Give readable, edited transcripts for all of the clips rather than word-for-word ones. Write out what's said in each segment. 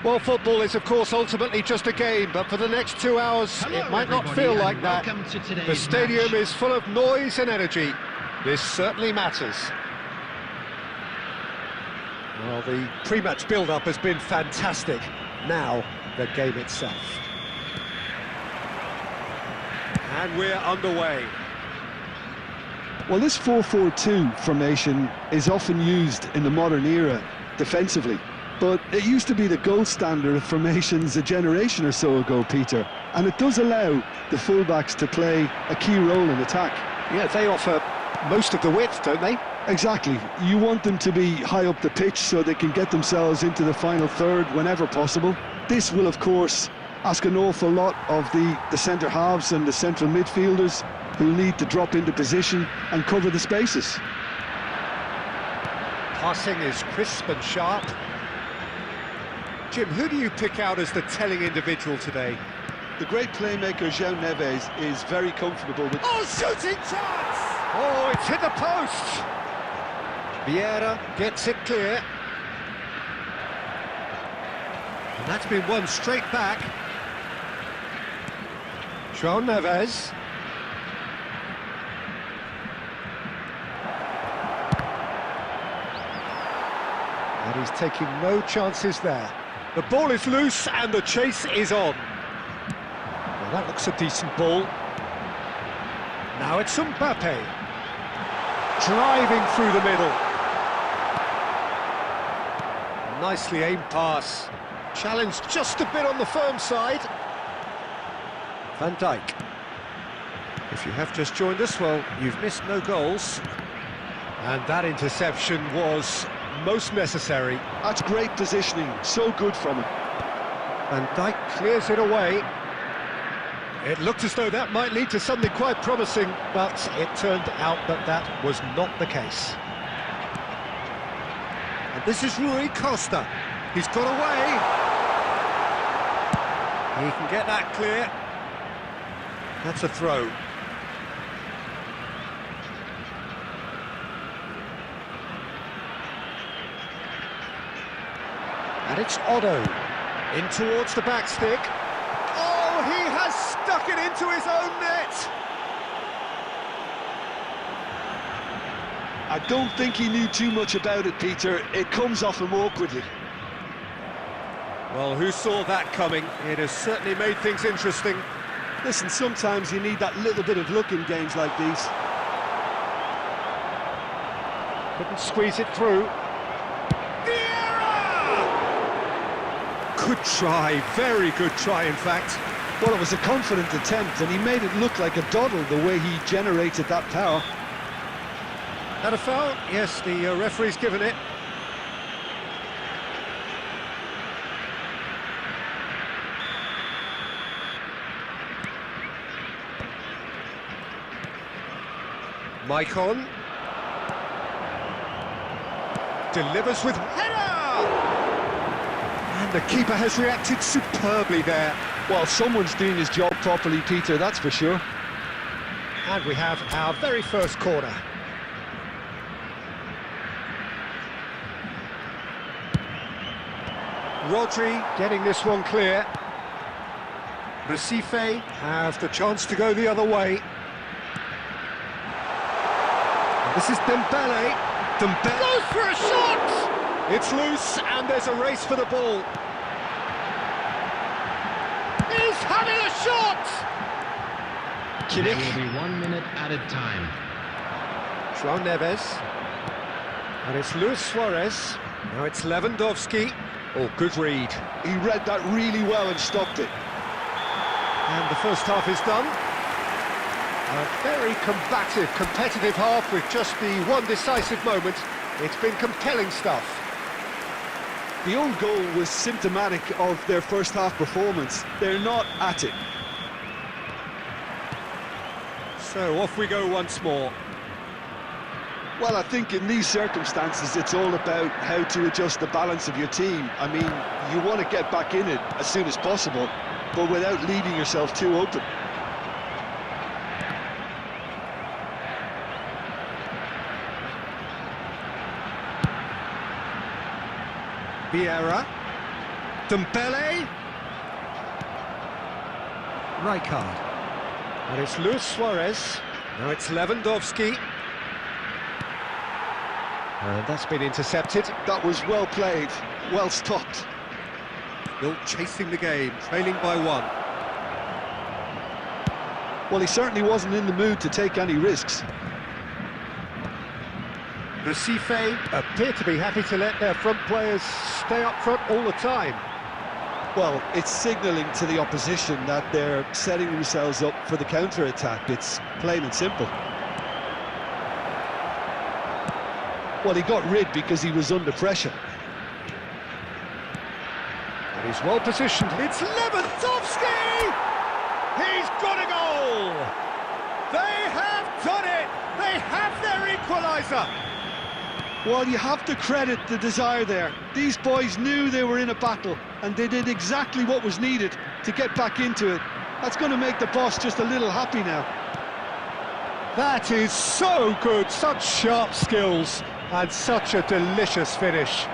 Well, football is, of course, ultimately just a game, but for the next 2 hours, it might not feel like that. The stadium is full of noise and energy. This certainly matters. Well, the pre-match build-up has been fantastic. Now, the game itself. And we're underway. Well, this 4-4-2 formation is often used in the modern era defensively. But it used to be the gold standard of formations a generation or so ago, Peter. And it does allow the fullbacks to play a key role in attack. Yeah, they offer most of the width, don't they? Exactly. You want them to be high up the pitch so they can get themselves into the final third whenever possible. This will, of course, ask an awful lot of the centre halves and the central midfielders who need to drop into position and cover the spaces. Passing is crisp and sharp. Jim, who do you pick out as the telling individual today? The great playmaker João Neves is very comfortable with... Oh, shooting chance! Oh, it's hit the post! Vieira gets it clear. And that's been won straight back. João Neves. And he's taking no chances there. The ball is loose and the chase is on. Well, that looks a decent ball. Now it's Mbappe. Driving through the middle. Nicely aimed pass. Challenged just a bit on the firm side. Van Dijk. If you have just joined us, well, you've missed no goals. And that interception was most necessary. That's great positioning, so good from him. Van Dijk clears it away. It looked as though that might lead to something quite promising, but it turned out that that was not the case. And this is Rui Costa. He's got away. He can get that clear. That's a throw. And it's Otto, in towards the back stick. Oh, he has stuck it into his own net! I don't think he knew too much about it, Peter. It comes off him awkwardly. Well, who saw that coming? It has certainly made things interesting. Listen, sometimes you need that little bit of luck in games like these. Couldn't squeeze it through. Good try, very good try in fact. Well, it was a confident attempt and he made it look like a doddle the way he generated that power. Had a foul? Yes, the referee's given it. Maicon. Delivers with header! And the keeper has reacted superbly there. Well, someone's doing his job properly, Peter, that's for sure. And we have our very first corner. Rodri getting this one clear. Recife have the chance to go the other way. And this is Dembele. Dembele goes for a shot! It's loose and there's a race for the ball. He's having a shot! There will be 1 minute added time. João Neves. And it's Luis Suarez. Now it's Lewandowski. Oh, good read. He read that really well and stopped it. And the first half is done. A very combative, competitive half with just the one decisive moment. It's been compelling stuff. The own goal was symptomatic of their first half performance. They're not at it. So off we go once more. Well, I think in these circumstances it's all about how to adjust the balance of your team. I mean, you want to get back in it as soon as possible, but without leaving yourself too open. Vieira. Dembele. Rijkaard. And it's Luis Suarez. Now it's Lewandowski. And that's been intercepted. That was well played, well stopped. Still chasing the game, trailing by 1. Well, he certainly wasn't in the mood to take any risks. Recife appear to be happy to let their front players stay up front all the time. Well, it's signalling to the opposition that they're setting themselves up for the counter-attack. It's plain and simple. Well, he got rid because he was under pressure. And he's well positioned. It's Lewandowski! He's got a goal! They have done it! They have their equaliser! Well, you have to credit the desire there. These boys knew they were in a battle, and they did exactly what was needed to get back into it. That's going to make the boss just a little happy now. That is so good, such sharp skills, and such a delicious finish.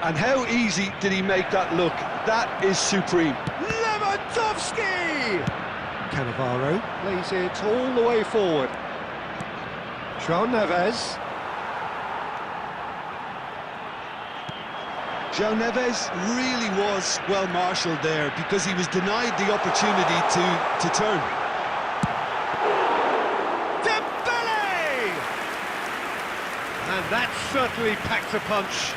And how easy did he make that look? That is supreme. Lewandowski! Cannavaro plays it all the way forward. João Neves. João Neves really was well marshalled there because he was denied the opportunity to turn. Dembele! And that certainly packed a punch.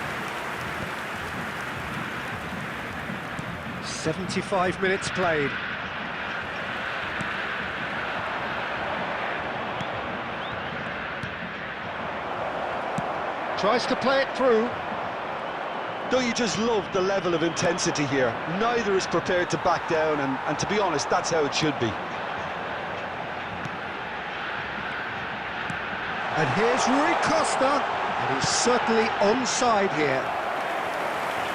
75 minutes played. Tries to play it through. Don't you just love the level of intensity here? Neither is prepared to back down, and to be honest, that's how it should be. And here's Rui Costa, and he's certainly onside here.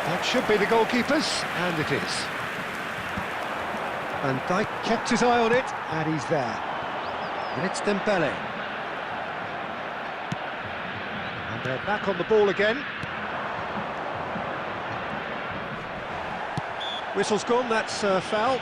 That should be the goalkeeper's, and it is. Van Dijk kept his eye on it, and he's there. And it's Dembele. And they're back on the ball again. Whistle's gone, that's foul.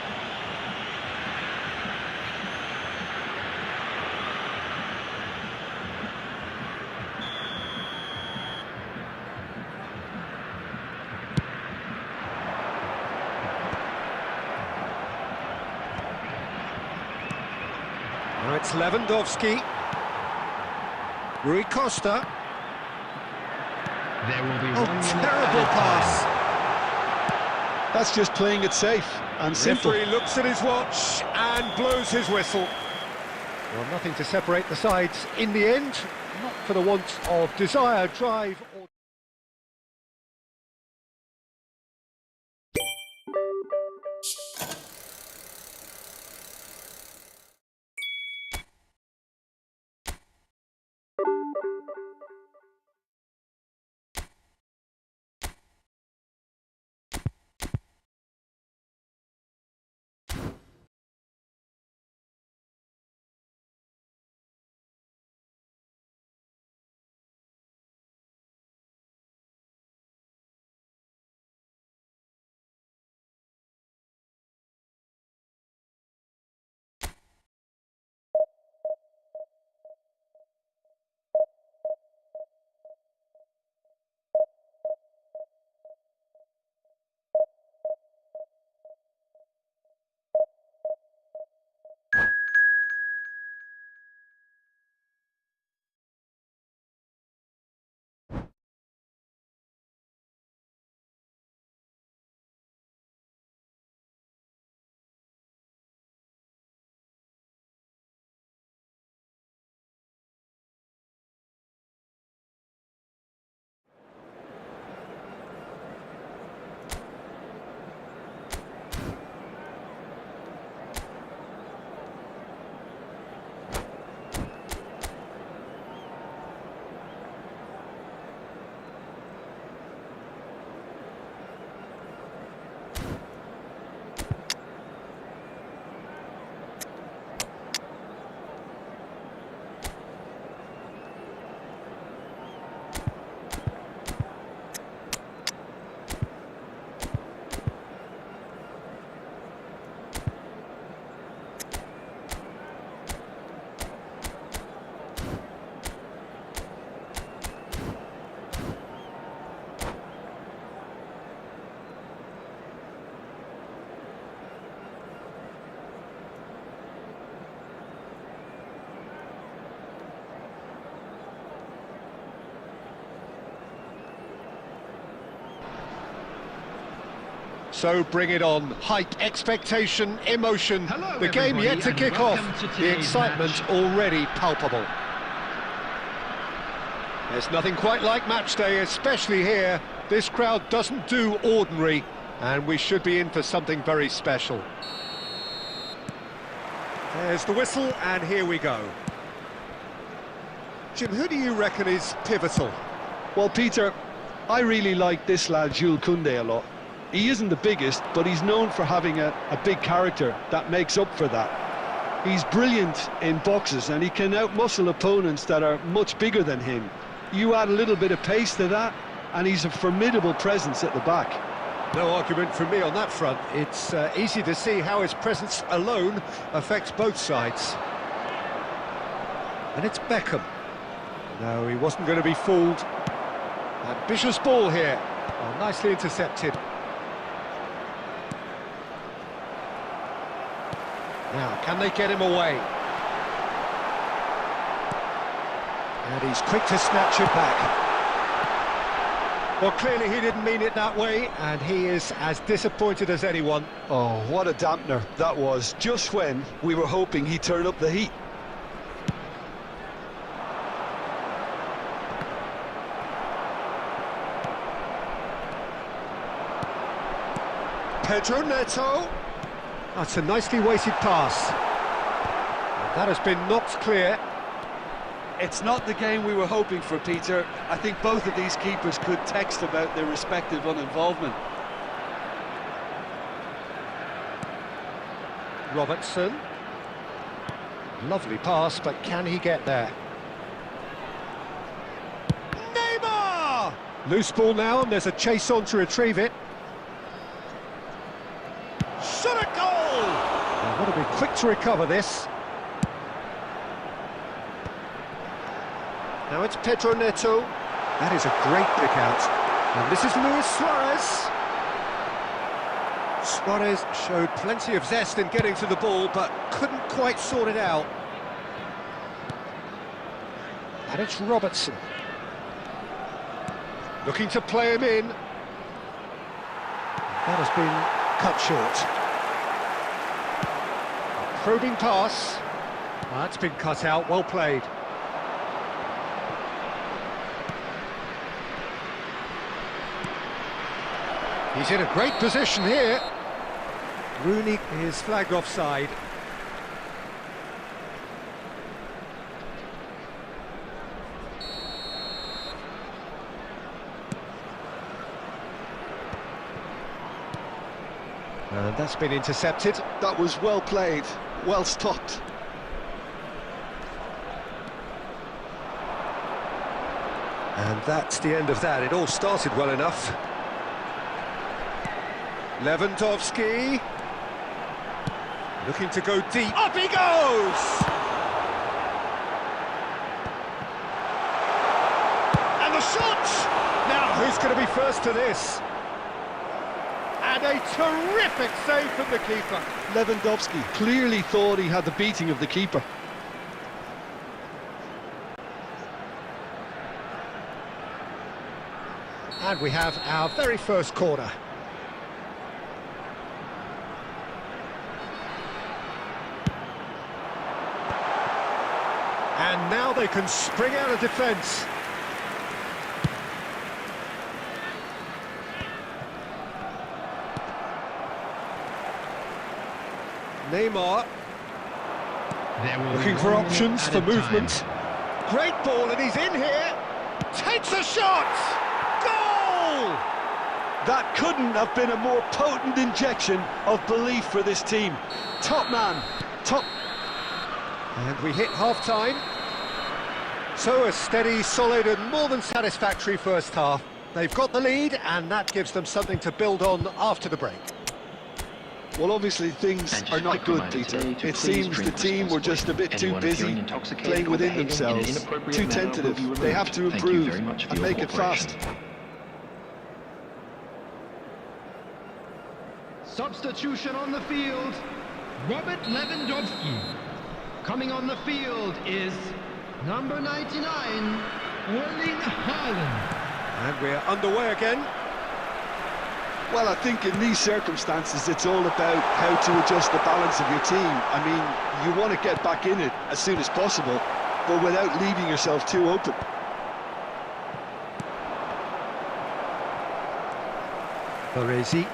Now it's Lewandowski. Rui Costa. There will be Oh, 1 minute terrible added pass. time. That's just playing it safe and simple. Referee looks at his watch and blows his whistle. Well, nothing to separate the sides in the end, not for the want of desire, drive or... So bring it on. Hype, expectation, emotion. Hello, The game yet to everybody, kick and off. welcome to The today's excitement match. already palpable. There's nothing quite like match day, especially here. This crowd doesn't do ordinary, and we should be in for something very special. There's the whistle, and here we go. Jim, who do you reckon is pivotal? Well, Peter, I really like this lad Jules Koundé a lot. He isn't the biggest, but he's known for having a big character that makes up for that. He's brilliant in boxes, and he can outmuscle opponents that are much bigger than him. You add a little bit of pace to that, and he's a formidable presence at the back. No argument from me on that front. It's easy to see how his presence alone affects both sides. And it's Beckham. No, he wasn't going to be fooled. Ambitious ball here. Oh, nicely intercepted. Now, can they get him away? And he's quick to snatch it back. Well, clearly he didn't mean it that way, and he is as disappointed as anyone. Oh, what a dampener that was, just when we were hoping he'd turn up the heat. Pedro Neto. That's a nicely weighted pass. And that has been knocked clear. It's not the game we were hoping for, Peter. I think both of these keepers could text about their respective uninvolvement. Robertson. Lovely pass, but can he get there? Neymar! Loose ball now, and there's a chase on to retrieve it. Shot a goal! They've got to be quick to recover this. Now it's Pedro Neto. That is a great pick out. And this is Luis Suarez. Suarez showed plenty of zest in getting to the ball, but couldn't quite sort it out. And it's Robertson. Looking to play him in. That has been cut short. A probing pass. Well, that's been cut out, well played. He's in a great position here. Rooney is flagged offside. And that's been intercepted. That was well played, well stopped. And that's the end of that. It all started well enough. Lewandowski. Looking to go deep. Up he goes! And the shot! Now, who's going to be first to this? And a terrific save from the keeper. Lewandowski clearly thought he had the beating of the keeper. And we have our very first corner. And now they can spring out of defence. Neymar looking for options for movement. Great ball, and he's in here. Takes a shot. Goal! That couldn't have been a more potent injection of belief for this team. Top man, top. And we hit half-time. So a steady, solid and more than satisfactory first half. They've got the lead, and that gives them something to build on after the break. Well, obviously things are not good, Peter. It seems the team were just a bit too busy playing within themselves, too tentative. They have to improve and make it fast. Substitution on the field, Robert Lewandowski. Coming on the field is number 99, Erling Haaland. And we're underway again. Well, I think in these circumstances, it's all about how to adjust the balance of your team. I mean, you want to get back in it as soon as possible, but without leaving yourself too open. Baresi.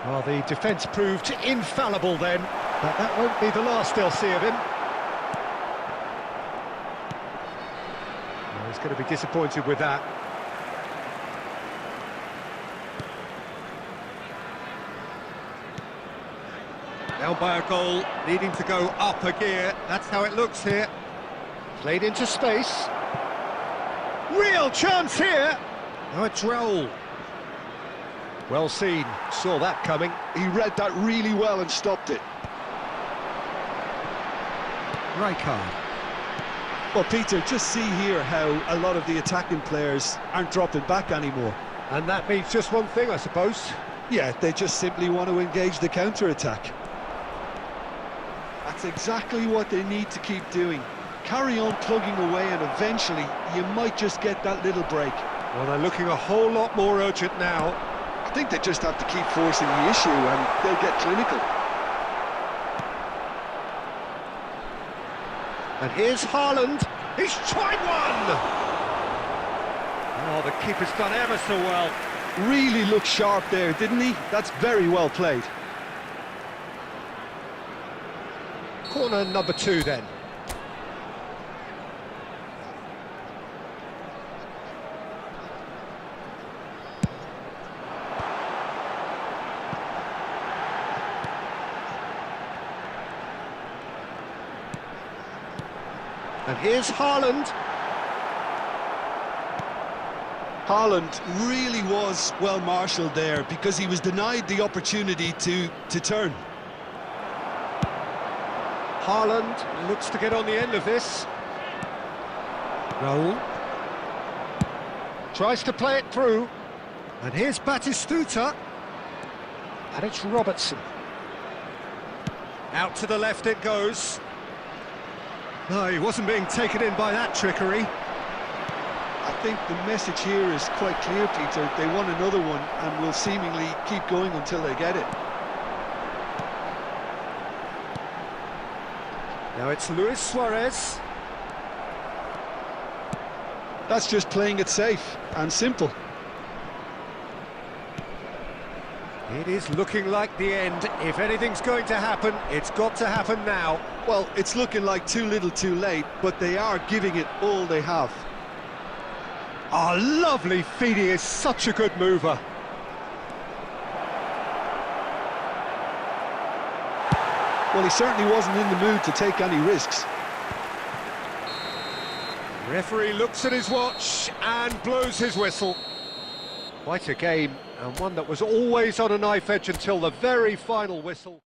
Well, the defence proved infallible then, but that won't be the last they'll see of him. Well, he's going to be disappointed with that. Down by a goal, needing to go up a gear. That's how it looks here. Played into space. Real chance here. Now it's Raul. Well seen, saw that coming. He read that really well and stopped it. Rijkaard. Well, Peter, just see here how a lot of the attacking players aren't dropping back anymore. And that means just one thing, I suppose. Yeah, they just simply want to engage the counter-attack. That's exactly what they need to keep doing. Carry on plugging away and eventually you might just get that little break. Well, they're looking a whole lot more urgent now. I think they just have to keep forcing the issue and they'll get clinical. And here's Haaland. He's tried one! Oh, the keeper's done ever so well. Really looked sharp there, didn't he? That's very well played. Corner number 2 then. And here's Haaland. Haaland really was well marshalled there because he was denied the opportunity to turn. Haaland looks to get on the end of this. Raul tries to play it through. And here's Batistuta. And it's Robertson. Out to the left it goes. No, he wasn't being taken in by that trickery. I think the message here is quite clear, Peter. They want another one and will seemingly keep going until they get it. Now it's Luis Suarez. That's just playing it safe and simple. It is looking like the end. If anything's going to happen, it's got to happen now. Well, it's looking like too little too late, but they are giving it all they have. Oh, lovely feed. He is such a good mover. Well, he certainly wasn't in the mood to take any risks. Referee looks at his watch and blows his whistle. Quite a game, and one that was always on a knife edge until the very final whistle.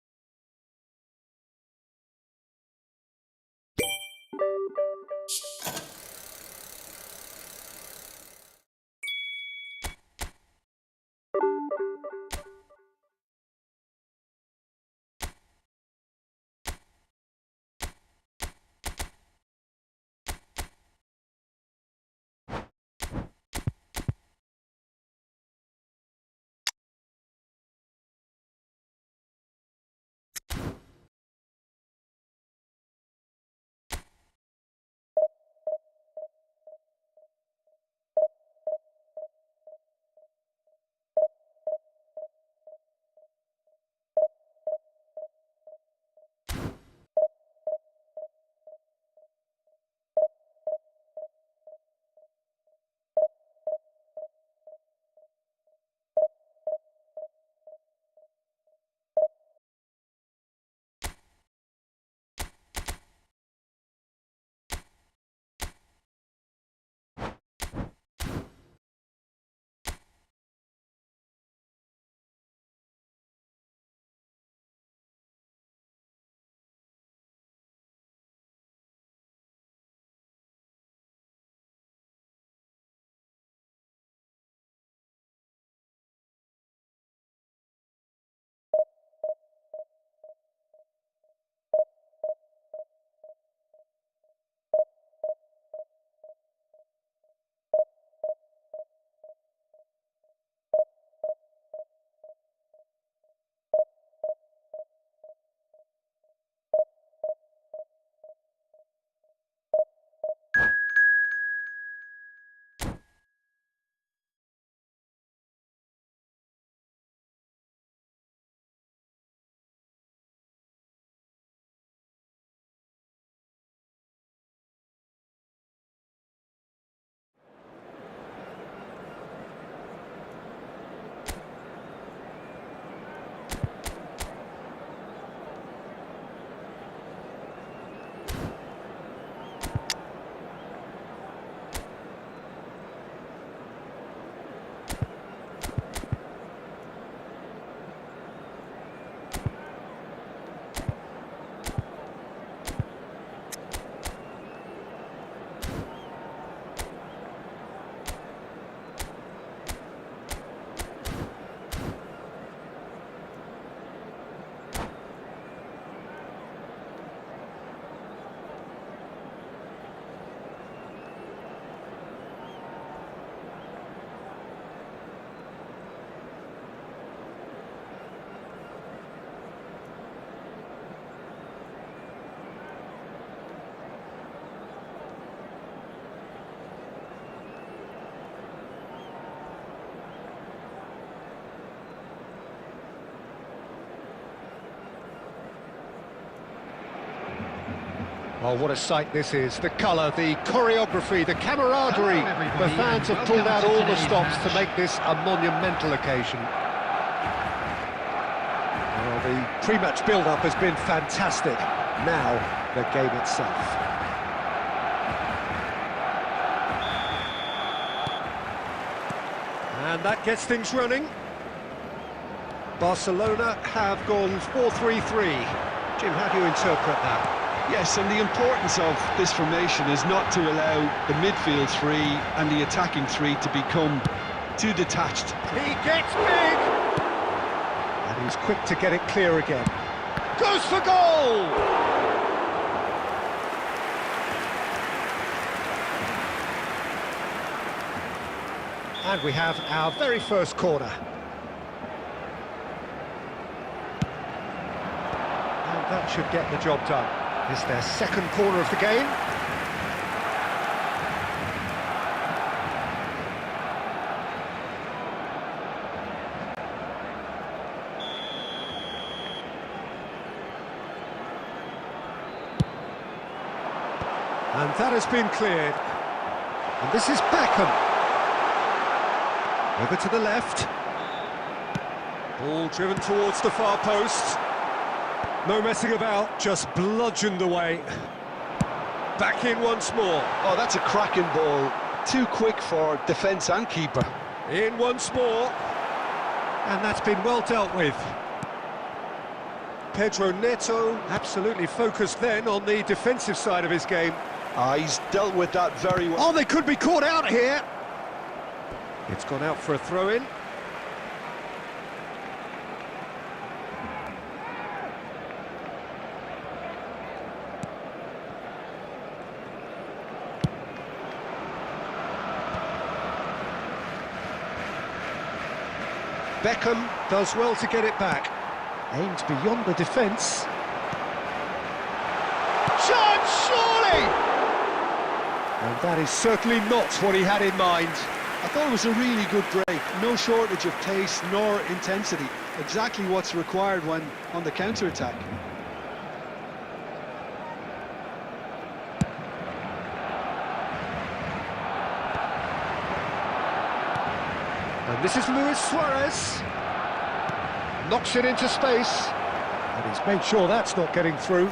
Oh, what a sight this is. The colour, the choreography, the camaraderie. Hello, everybody, The fans and have pulled out welcome to all the today's stops to match. make this a monumental occasion. Well, the pre-match build-up has been fantastic. Now, the game itself. And that gets things running. Barcelona have gone 4-3-3. Jim, how do you interpret that? Yes, and the importance of this formation is not to allow the midfield three and the attacking three to become too detached. He gets big! And he's quick to get it clear again. Goes for goal! And we have our very first corner. And that should get the job done. It's their second corner of the game. And that has been cleared. And this is Beckham. Over to the left. Ball driven towards the far post. No messing about, just bludgeoned away. Back in once more. Oh, that's a cracking ball. Too quick for defence and keeper. In once more. And that's been well dealt with. Pedro Neto absolutely focused then on the defensive side of his game. He's dealt with that very well. Oh, they could be caught out here. It's gone out for a throw-in. Beckham does well to get it back. Aims beyond the defence. Shot, surely! And that is certainly not what he had in mind. I thought it was a really good break. No shortage of pace nor intensity. Exactly what's required when on the counter-attack. And this is Luis Suarez. Knocks it into space. And he's made sure that's not getting through.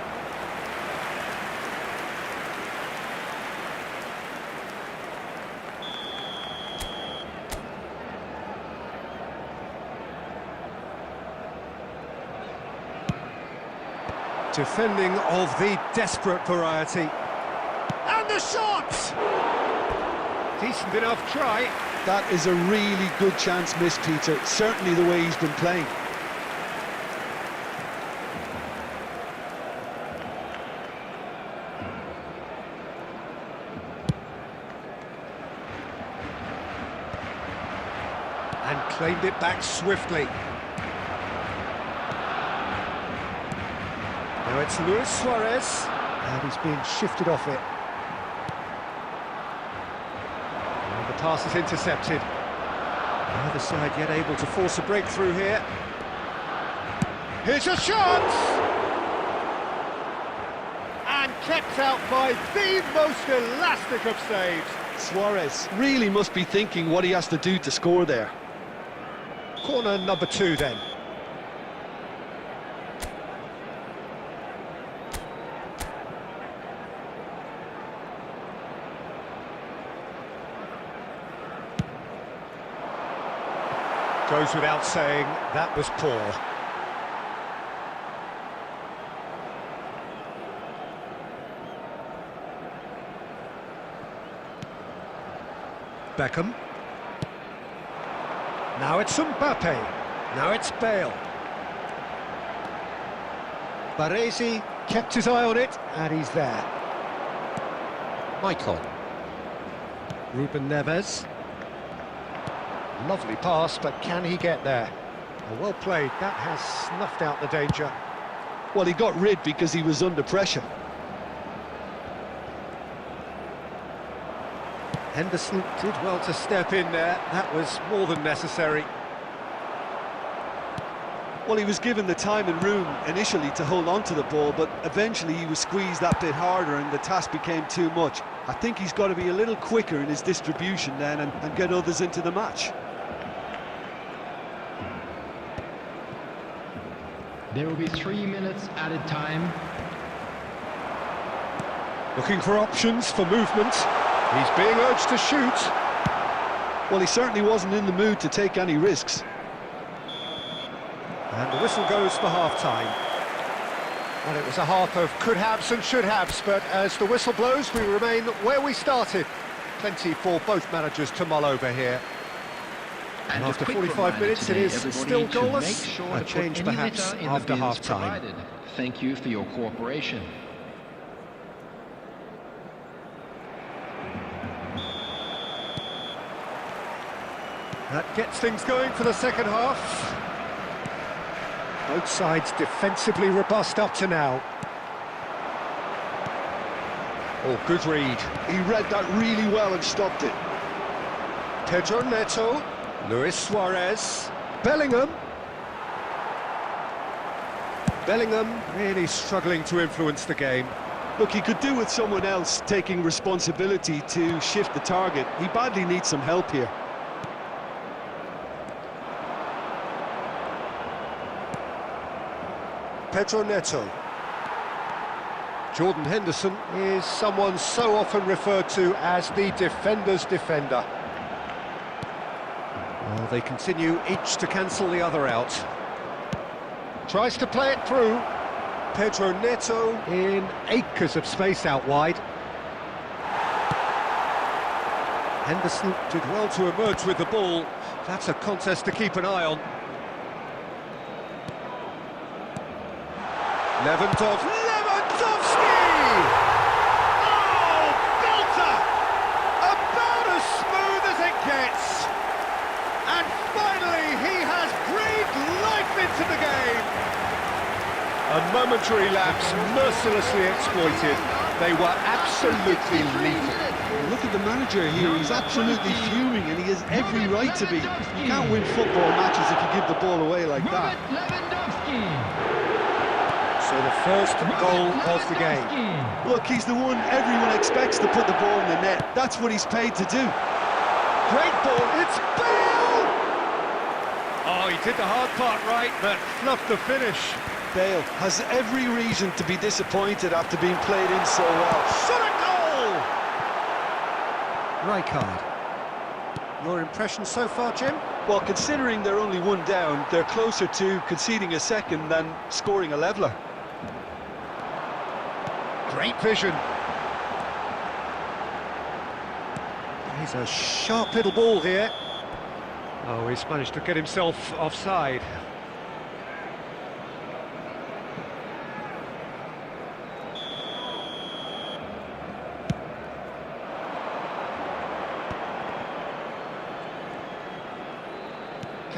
Defending of the desperate variety. And the shot! Decent enough try. That is a really good chance missed, Peter. Certainly the way he's been playing. And claimed it back swiftly. Now it's Luis Suarez, and he's being shifted off it. And the pass is intercepted. Neither side yet able to force a breakthrough here. Here's a chance! And kept out by the most elastic of saves. Suarez really must be thinking what he has to do to score there. Corner number 2 then. Goes without saying, that was poor. Beckham. Now it's Mbappe. Now it's Bale. Baresi kept his eye on it, and he's there. Michael. Ruben Neves. Lovely pass, but can he get there? Well played, that has snuffed out the danger. Well, he got rid because he was under pressure. Henderson did well to step in there, that was more than necessary. Well, Well, he was given the time and room initially to hold on to the ball, but eventually he was squeezed that bit harder and the task became too much. I think he's got to be a little quicker in his distribution then and get others into the match. There will be 3 minutes added time. Looking for options for movement. He's being urged to shoot. Well, he certainly wasn't in the mood to take any risks. And the whistle goes for half-time. And it was a half of could-haves and should-haves, but as the whistle blows, we remain where we started. Plenty for both managers to mull over here. And after 45 minutes, it is still goalless. A change perhaps after half-time. Thank you for your cooperation. That gets things going for the second half. Both sides defensively robust up to now. Oh, good read. He read that really well and stopped it. Pedro Neto, Luis Suarez, Bellingham. Bellingham really struggling to influence the game. Look, he could do with someone else taking responsibility to shift the target. He badly needs some help here. Pedro Neto. Jordan Henderson is someone so often referred to as the defender's defender. Well, they continue each to cancel the other out. Tries to play it through. Pedro Neto in acres of space out wide. Henderson did well to emerge with the ball. That's a contest to keep an eye on. Lewandowski! Oh, belter! About as smooth as it gets. And finally, he has breathed life into the game. A momentary lapse, mercilessly exploited. They were absolutely lethal. Look at the manager here, he's absolutely fuming and he has every right to be. You can't win football matches if you give the ball away like that. So the first goal of the game. Look, he's the one everyone expects to put the ball in the net. That's what he's paid to do. Great ball, it's Bale! Oh, he did the hard part right, but fluffed the finish. Bale has every reason to be disappointed after being played in so well. Shot a goal! Rijkaard. Your impression so far, Jim? Well, considering they're only one down, they're closer to conceding a second than scoring a leveller. Great vision. He's a sharp little ball here. Oh, he's managed to get himself offside.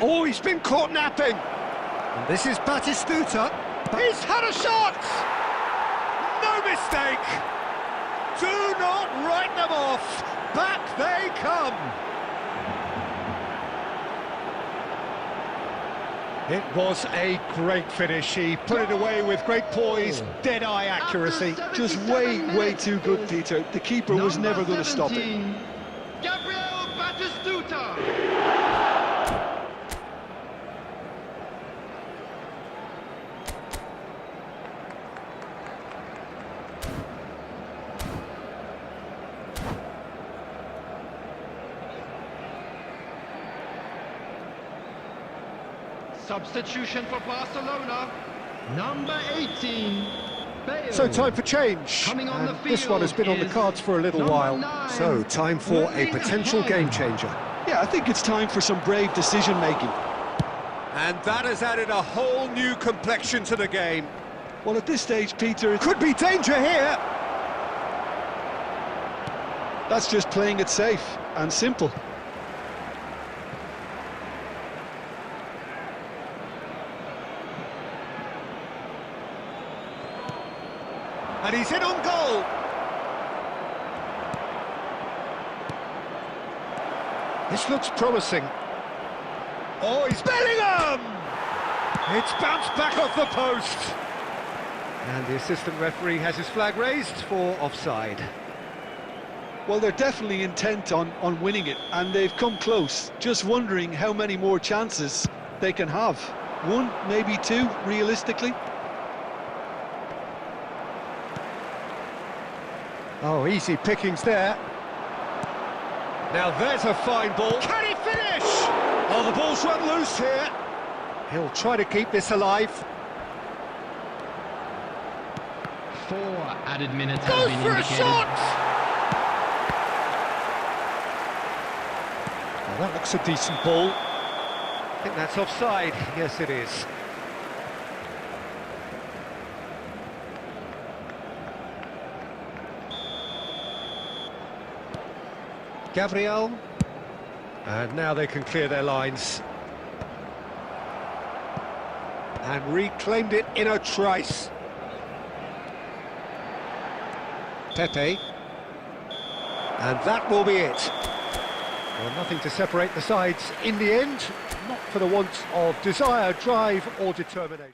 Oh, he's been caught napping. And this is Batistuta. He's had a shot! No mistake! Do not write them off. Back they come. It was a great finish. He put it away with great poise, dead-eye accuracy. Just way too good, Peter. The keeper was never going to stop it. Gabriel Batistuta. Substitution for Barcelona, number 18, Bale. So time for change. Coming on the This one has been on the field cards for a little is while. number 9, So time for a potential game changer. Yeah, I think it's time for some brave decision-making. And that has added a whole new complexion to the game. Well, at this stage, Peter, Could be danger here. that's just playing it safe and simple. And he's in on goal. This looks promising. Oh, he's Bellingham! It's bounced back off the post. And the assistant referee has his flag raised for offside. Well, they're definitely intent on winning it, and they've come close. Just wondering how many more chances they can have. One, maybe two, realistically. Oh, easy pickings there. Now there's a fine ball. Can he finish? Oh, the ball's run loose here. He'll try to keep this alive. 4 added minutes Goes have been for a indicated. shot! Oh, that looks a decent ball. I think that's offside. Yes, it is. Gabriel. And now they can clear their lines. And reclaimed it in a trice. Pepe. And that will be it. Well, nothing to separate the sides in the end, not for the want of desire, drive or determination.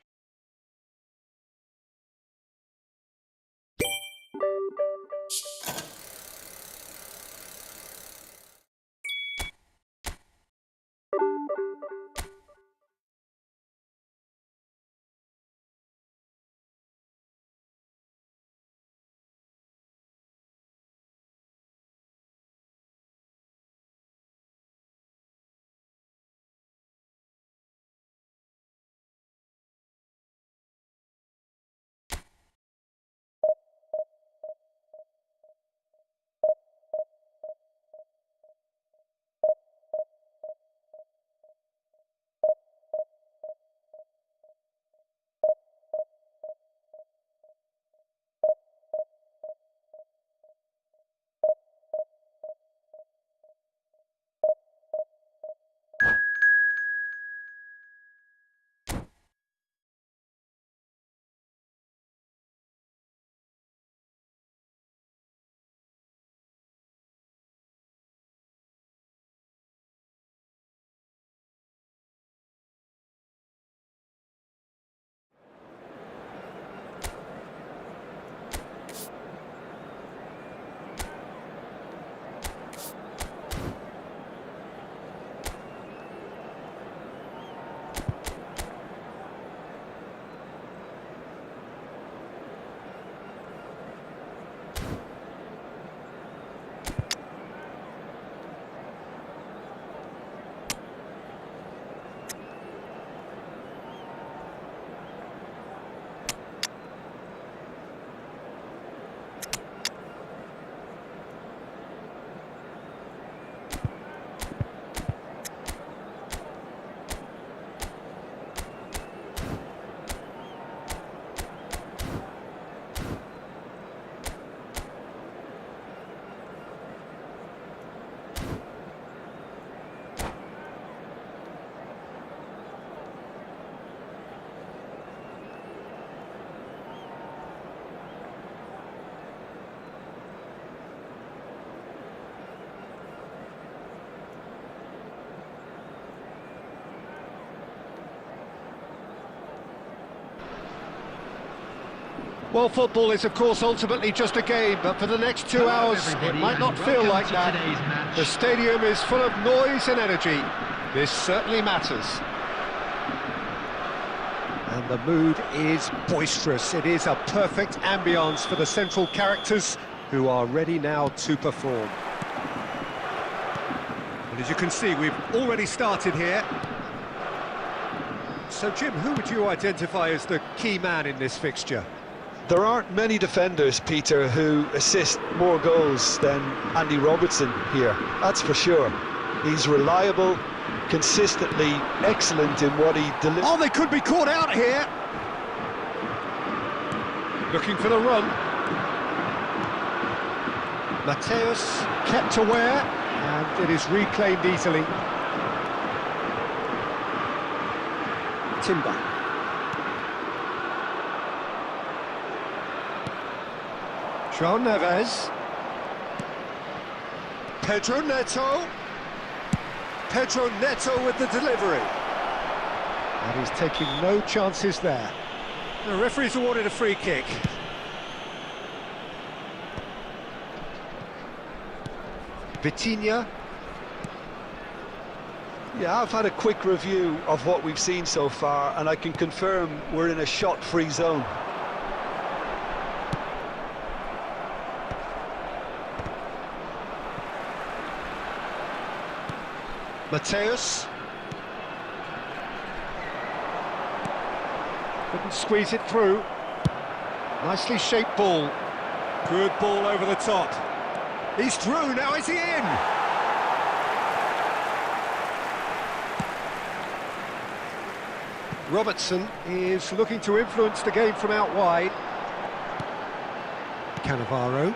Well, football is, of course, ultimately just a game, but for the next 2 hours, it might not feel like that. The stadium is full of noise and energy. This certainly matters. And the mood is boisterous. It is a perfect ambience for the central characters who are ready now to perform. And as you can see, we've already started here. So, Jim, who would you identify as the key man in this fixture? There aren't many defenders, Peter, who assist more goals than Andy Robertson here, that's for sure. He's reliable, consistently excellent in what he delivers. Oh, they could be caught out here. Looking for the run. Mateus kept aware, and it is reclaimed easily. Timber. João Neves. Pedro Neto with the delivery. And he's taking no chances there. The referee's awarded a free kick. Vitinha. Yeah, I've had a quick review of what we've seen so far, and I can confirm we're in a shot-free zone. Mateus. Couldn't squeeze it through. Nicely shaped ball. Good ball over the top. He's through, now is he in? Robertson is looking to influence the game from out wide. Cannavaro.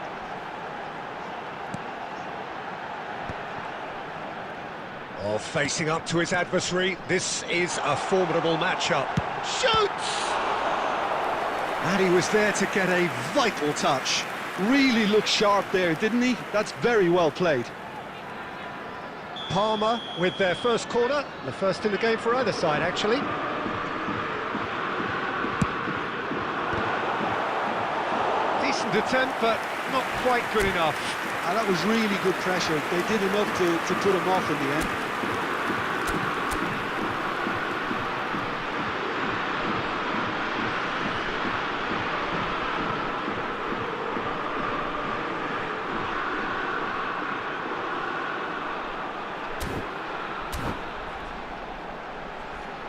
Oh, facing up to his adversary. This is a formidable matchup. Shoots! And he was there to get a vital touch. Really looked sharp there, didn't he? That's very well played. Palmer with their first corner. The first in the game for either side, actually. Decent attempt, but not quite good enough. And that was really good pressure. They did enough to put him off in the end.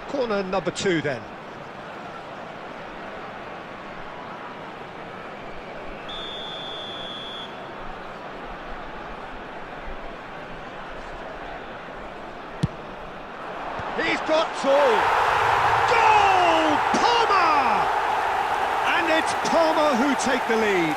Corner number 2 then. He's got all. Goal! Palmer! And it's Palmer who take the lead.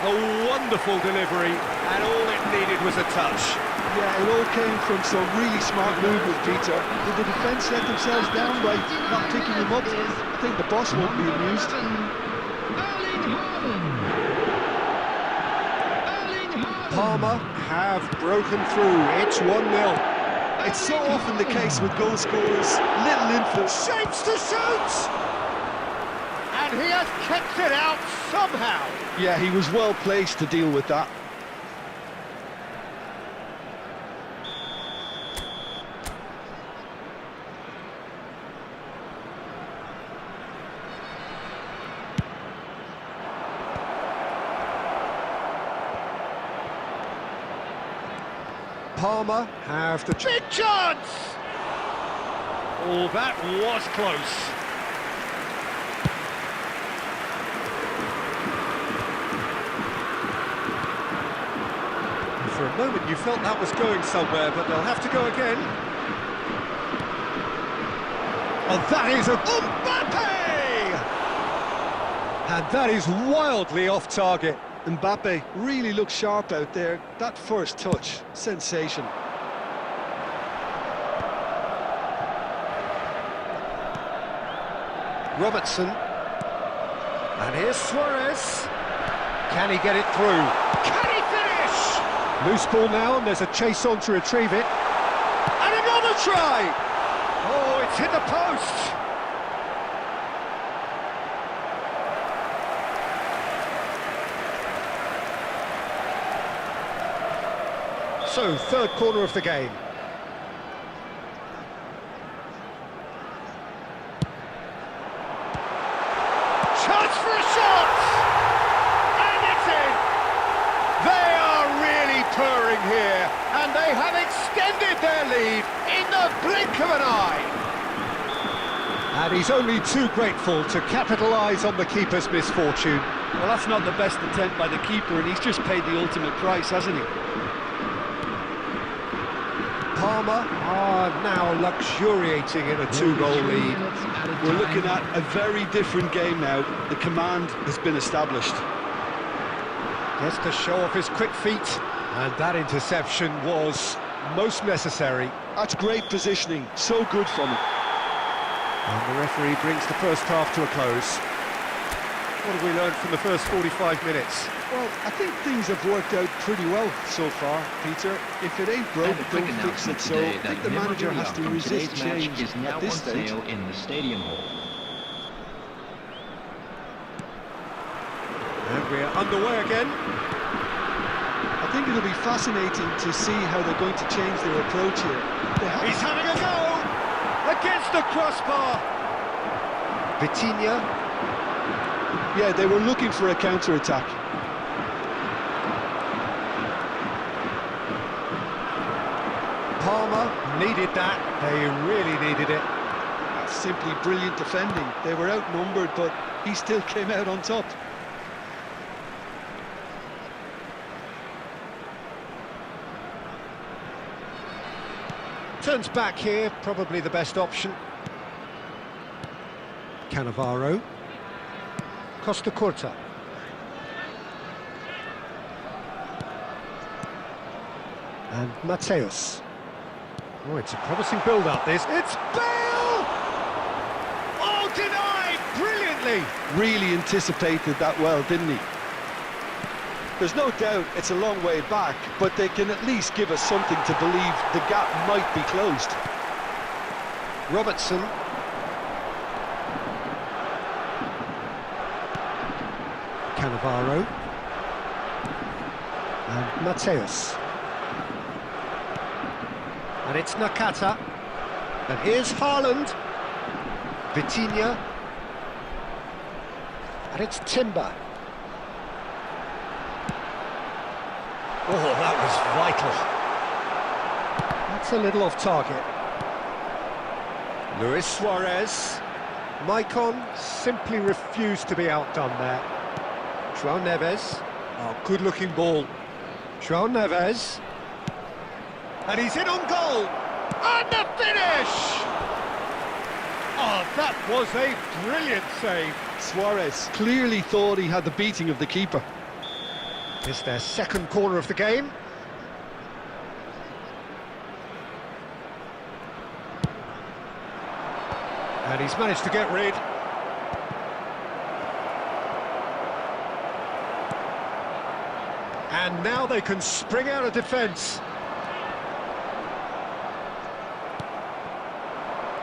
A wonderful delivery, and all it needed was a touch. Yeah, it all came from some really smart movement, Peter. Did the defence let themselves down by not picking him up? I think the boss won't be amused. Palmer have broken through. It's 1-0. It's so often the case with goal scorers, little influence. Shapes to shoot! And he has kept it out somehow. Yeah, he was well placed to deal with that. Palmer have the big chance! Oh, that was close. For a moment you felt that was going somewhere, but they'll have to go again. Oh, that is a Mbappe! And that is wildly off target. Mbappe really looked sharp out there. That first touch, sensation. Robertson. And here's Suarez. Can he get it through? Can he finish? Loose ball now, and there's a chase on to retrieve it. And another try! Oh, it's hit the post! So, third corner of the game. Chance for a shot! And it's in! They are really purring here, and they have extended their lead in the blink of an eye. And he's only too grateful to capitalise on the keeper's misfortune. Well, that's not the best attempt by the keeper, and he's just paid the ultimate price, hasn't he? Palmer are now luxuriating in a 2-goal lead. We're looking at a very different game now. The command has been established. Gets to show off his quick feet, and that interception was most necessary. That's great positioning, so good from him. And the referee brings the first half to a close. What have we learned from the first 45 minutes? Well, I think things have worked out pretty well so far, Peter. If it ain't broke, don't fix it. So I think the manager has to resist change is now at this on stage. sale in the stadium hall. And we're underway again. I think it'll be fascinating to see how they're going to change their approach here. He's having a go! Against the crossbar! Vitinha. Yeah, they were looking for a counter-attack. Palmer needed that. They really needed it. That's simply brilliant defending. They were outnumbered, but he still came out on top. Turns back here, probably the best option. Cannavaro. Costa Curta. And Mateus. Oh, it's a promising build-up, this. It's Bale! Oh, denied! Brilliantly! Really anticipated that well, didn't he? There's no doubt it's a long way back, but they can at least give us something to believe the gap might be closed. Robertson. Cannavaro. And Mateus. And it's Nakata. And here's Haaland. Vitinha. And it's Timber. Oh, that was vital. That's a little off target. Luis Suarez. Maicon simply refused to be outdone there. João Neves. Oh, good-looking ball. João Neves. And he's in on goal. And the finish! Oh, that was a brilliant save. Suarez clearly thought he had the beating of the keeper. It's their second corner of the game. And he's managed to get rid. And now they can spring out of defence.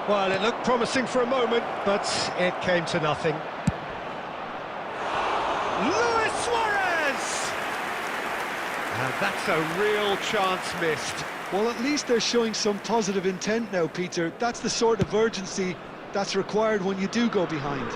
Well, it looked promising for a moment, but it came to nothing. Luis Suarez! And that's a real chance missed. Well, at least they're showing some positive intent now, Peter. That's the sort of urgency that's required when you do go behind.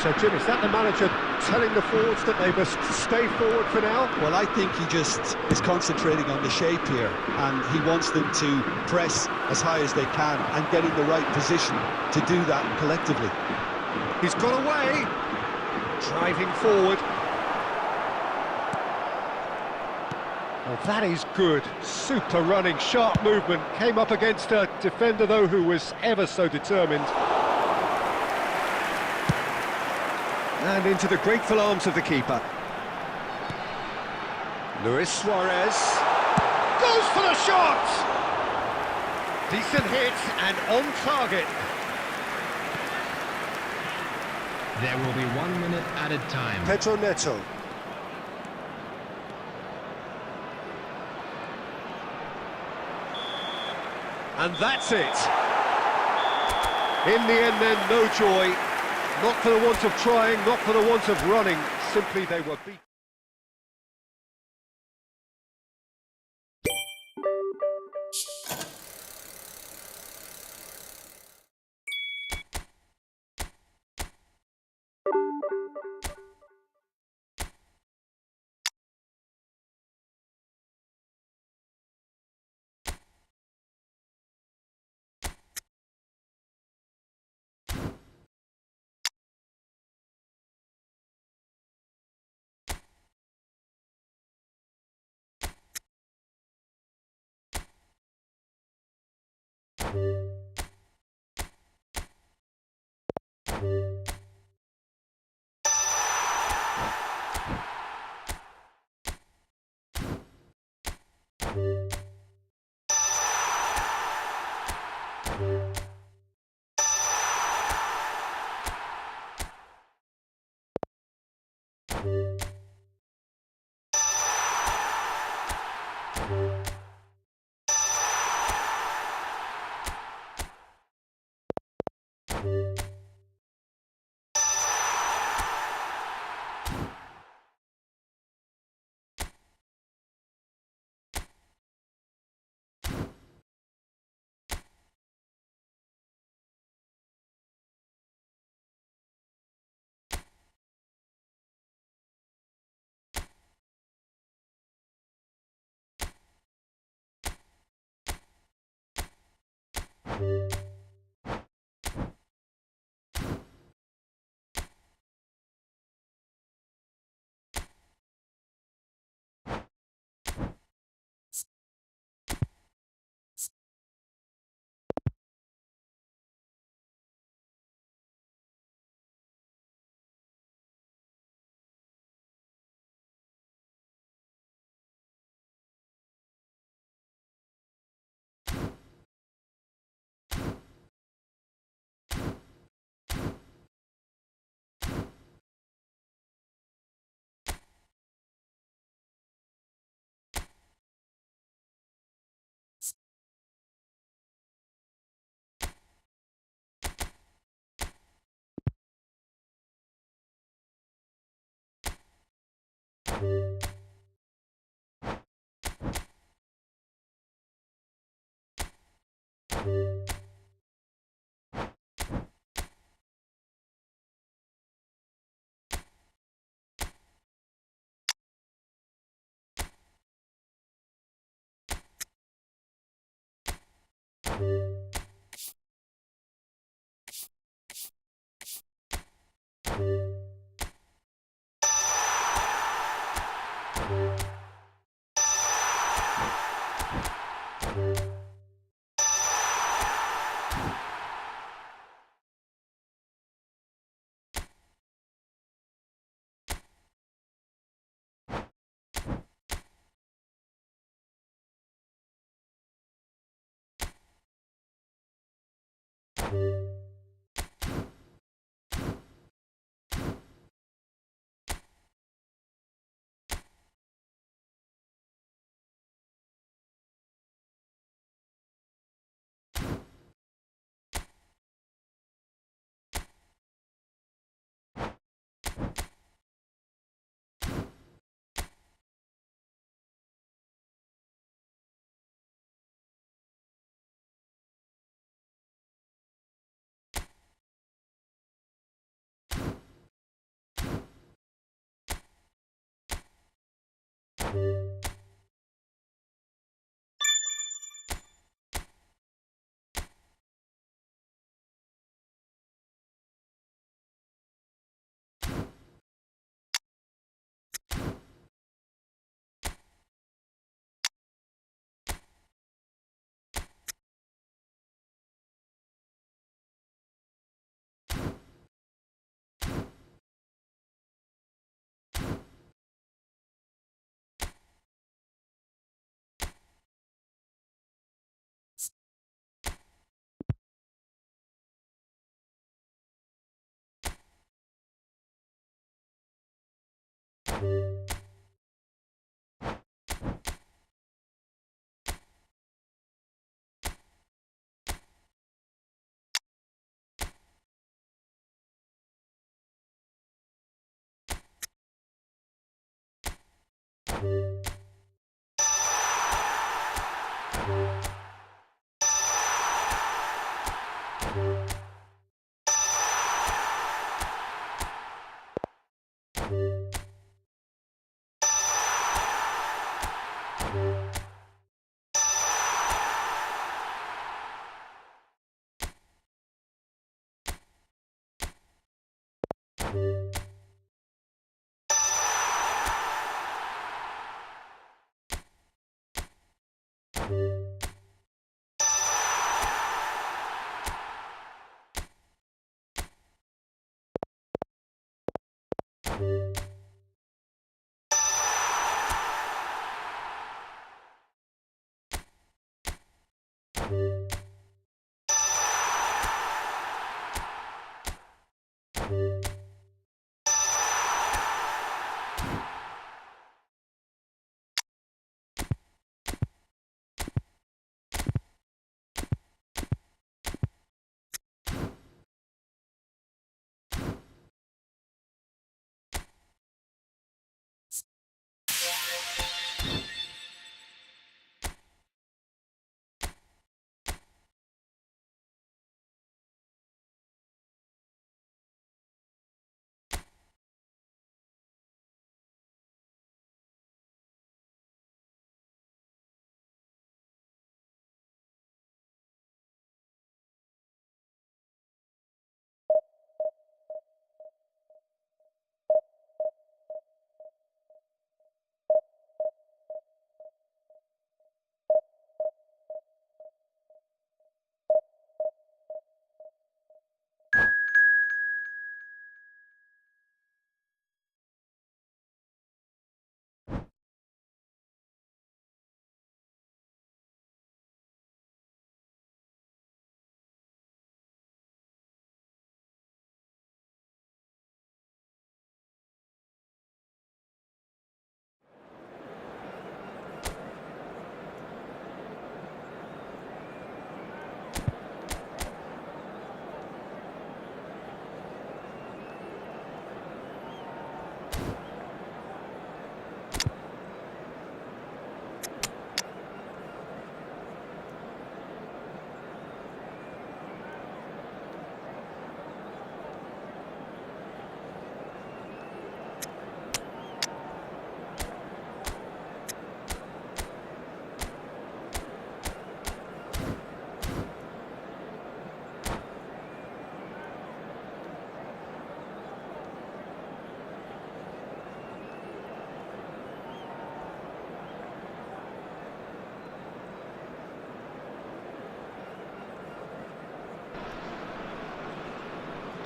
So, Jim, is that the manager telling the forwards that they must stay forward for now? Well, I think he just is concentrating on the shape here, and he wants them to press as high as they can and get in the right position to do that collectively. He's got away, driving forward. Well, that is good. Super running, sharp movement. Came up against a defender, though, who was ever so determined. And into the grateful arms of the keeper. Luis Suarez goes for the shot! Decent hit and on target. There will be 1 minute added time. Pedro Neto. And that's it. In the end then, no joy. Not for the want of trying, not for the want of running. Simply they were beaten.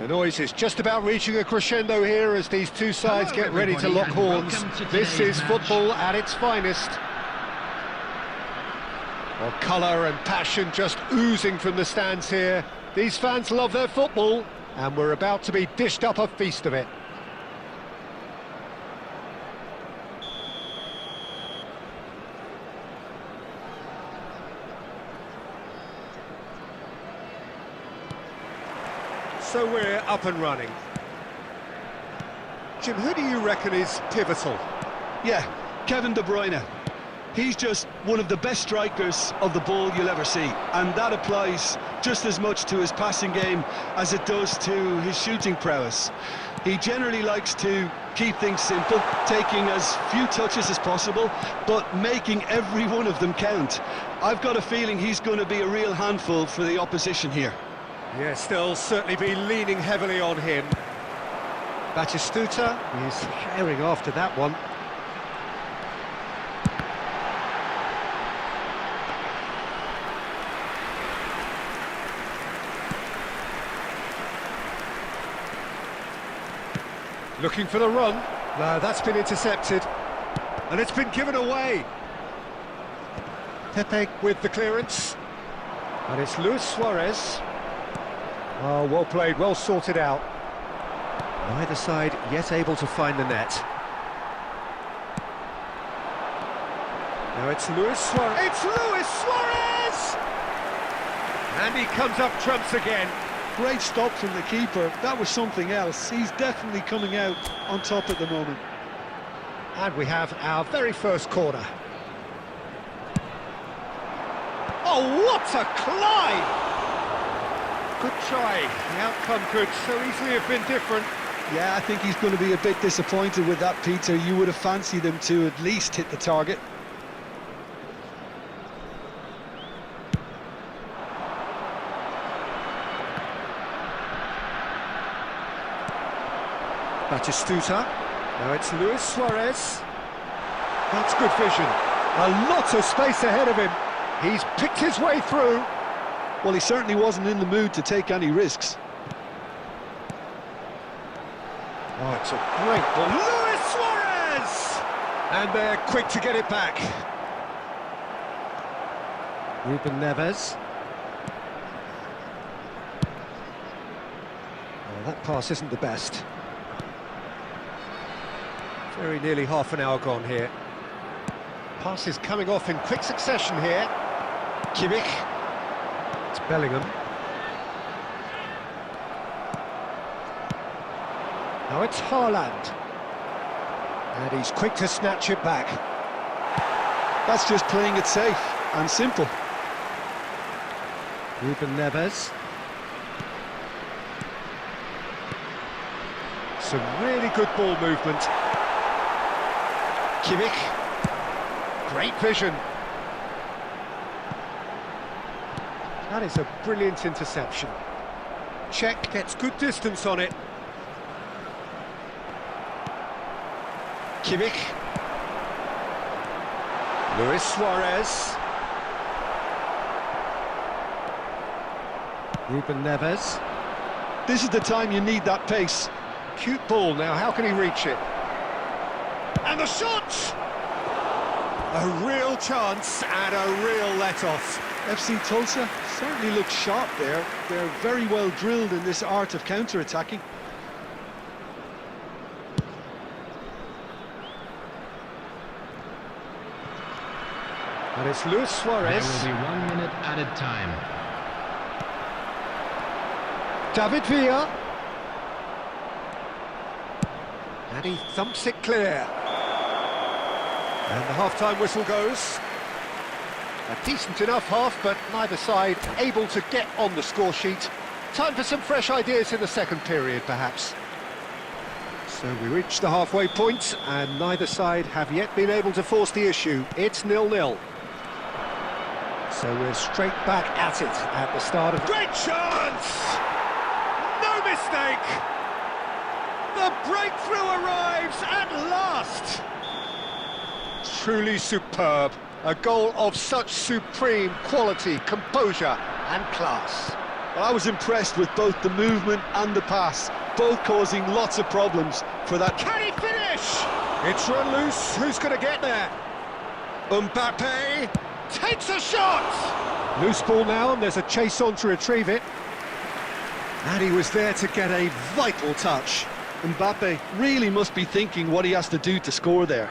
noise is just about reaching a crescendo here as these two sides get ready to lock horns. This is football at its finest. Well, colour and passion just oozing from the stands here. These fans love their football, and we're about to be dished up a feast of it. So we're up and running. Jim, who do you reckon is pivotal? Yeah, Kevin De Bruyne. He's just one of the best strikers of the ball you'll ever see, and that applies just as much to his passing game as it does to his shooting prowess. He generally likes to keep things simple, taking as few touches as possible, but making every one of them count. I've got a feeling he's going to be a real handful for the opposition here. Yes, they'll certainly be leaning heavily on him. Batistuta is herring after that one. Looking for the run. No, that's been intercepted. And it's been given away. Pepe with the clearance. And it's Luis Suarez. Oh, well played, well sorted out. Neither side yet able to find the net. Now it's Luis Suarez. It's Luis Suarez! And he comes up trumps again. Great stop from the keeper. That was something else. He's definitely coming out on top at the moment. And we have our very first corner. Oh, what a climb! Good try. The outcome could so easily have been different. Yeah, I think he's going to be a bit disappointed with that, Peter. You would have fancied him to at least hit the target. Batistuta. Now it's Luis Suarez. That's good vision. A lot of space ahead of him. He's picked his way through. Well, he certainly wasn't in the mood to take any risks. Oh, it's a great ball. Luis Suarez! And they're quick to get it back. Ruben Neves. Oh, that pass isn't the best. Very nearly half an hour gone here. Passes coming off in quick succession here. Kimmich. It's Bellingham. Now it's Haaland. And he's quick to snatch it back. That's just playing it safe and simple. Ruben Neves. Some really good ball movement. Kimmich. Great vision. That is a brilliant interception. Czech gets good distance on it. Kimmich. Luis Suarez. Ruben Neves. This is the time you need that pace. Cute ball now, how can he reach it? And the shot! A real chance and a real let-off. FC Tulsa certainly look sharp there. They're very well drilled in this art of counter-attacking. And it's Luis Suarez. There will be 1 minute added time. David Villa. And he thumps it clear. And the half-time whistle goes. A decent enough half, but neither side able to get on the score sheet. Time for some fresh ideas in the second period, perhaps. So we reach the halfway point, and neither side have yet been able to force the issue. It's 0-0. So we're straight back at it at the start of... Great chance! No mistake! The breakthrough arrives at last! Truly superb. A goal of such supreme quality, composure and class. Well, I was impressed with both the movement and the pass, both causing lots of problems for that. Can he finish? It's run loose. Who's going to get there? Mbappe takes a shot. Loose ball now, and there's a chase on to retrieve it. And he was there to get a vital touch. Mbappe really must be thinking what he has to do to score there.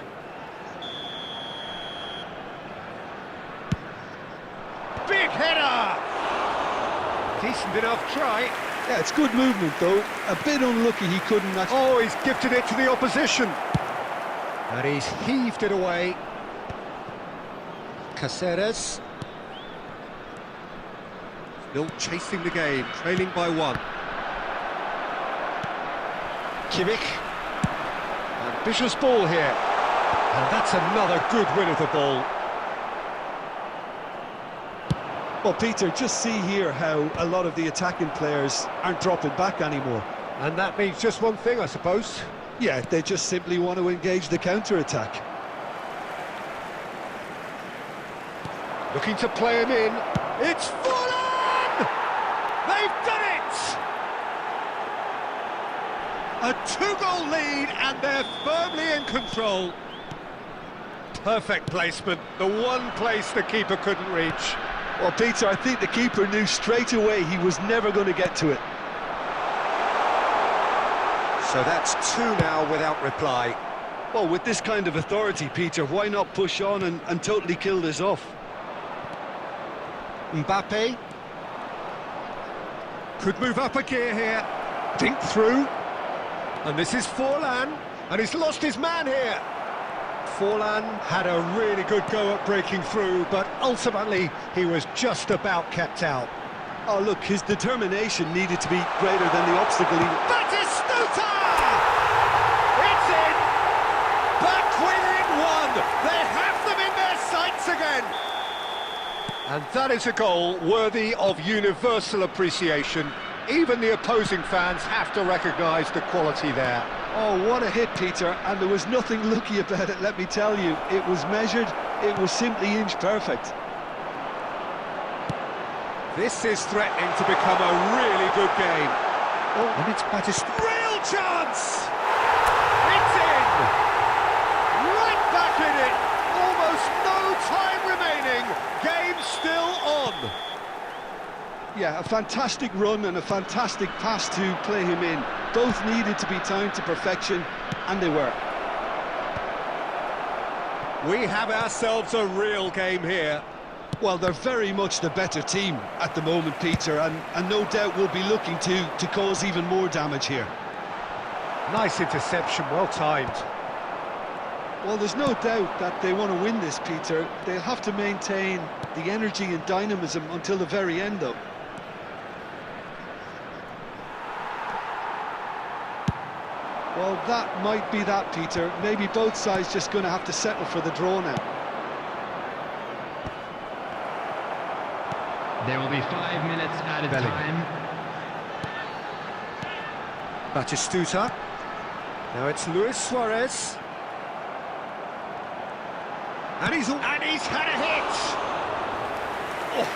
Big header! Decent enough try. Yeah, it's good movement though. A bit unlucky he couldn't actually... Oh, he's gifted it to the opposition. And he's heaved it away. Caceres. Still chasing the game, trailing by 1. Kimmich. Ambitious ball here. And that's another good win of the ball. Well, Peter, just see here how a lot of the attacking players aren't dropping back anymore. And that means just one thing, I suppose. Yeah, they just simply want to engage the counter-attack. Looking to play him in. It's Fulham! They've done it! A 2-goal lead, and they're firmly in control. Perfect placement, the one place the keeper couldn't reach. Well, Peter, I think the keeper knew straight away he was never going to get to it. So that's 2 now without reply. Well, with this kind of authority, Peter, why not push on and totally kill this off? Mbappe could move up a gear here. Dink through. And this is Forlan, and he's lost his man here. Forlan had a really good go at breaking through, but ultimately he was just about kept out. Oh, look, his determination needed to be greater than the obstacle. Batistuta! It's in! Back within 1! They have them in their sights again! And that is a goal worthy of universal appreciation. Even the opposing fans have to recognise the quality there. Oh, what a hit, Peter, and there was nothing lucky about it, let me tell you. It was measured, it was simply inch perfect. This is threatening to become a really good game. Oh, and it's Batistuta. Real chance! It's in! Right back in it! Almost no time remaining. Game still on. Yeah, a fantastic run and a fantastic pass to play him in. Both needed to be timed to perfection, and they were. We have ourselves a real game here. Well, they're very much the better team at the moment, Peter, and no doubt will be looking to cause even more damage here. Nice interception, well timed. Well, there's no doubt that they want to win this, Peter. They'll have to maintain the energy and dynamism until the very end, though. Well, that might be that, Peter. Maybe both sides just going to have to settle for the draw now. There will be 5 minutes added time. Batistuta. Now it's Luis Suarez. And he's had a hit! Oh,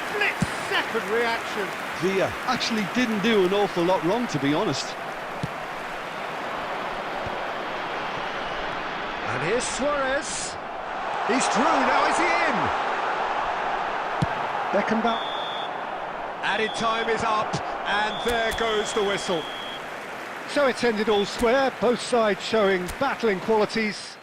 split-second reaction. Villa actually didn't do an awful lot wrong, to be honest. And here's Suarez. He's through, now is he in? Beckenbauer. Added time is up, and there goes the whistle. So it's ended all square, both sides showing battling qualities.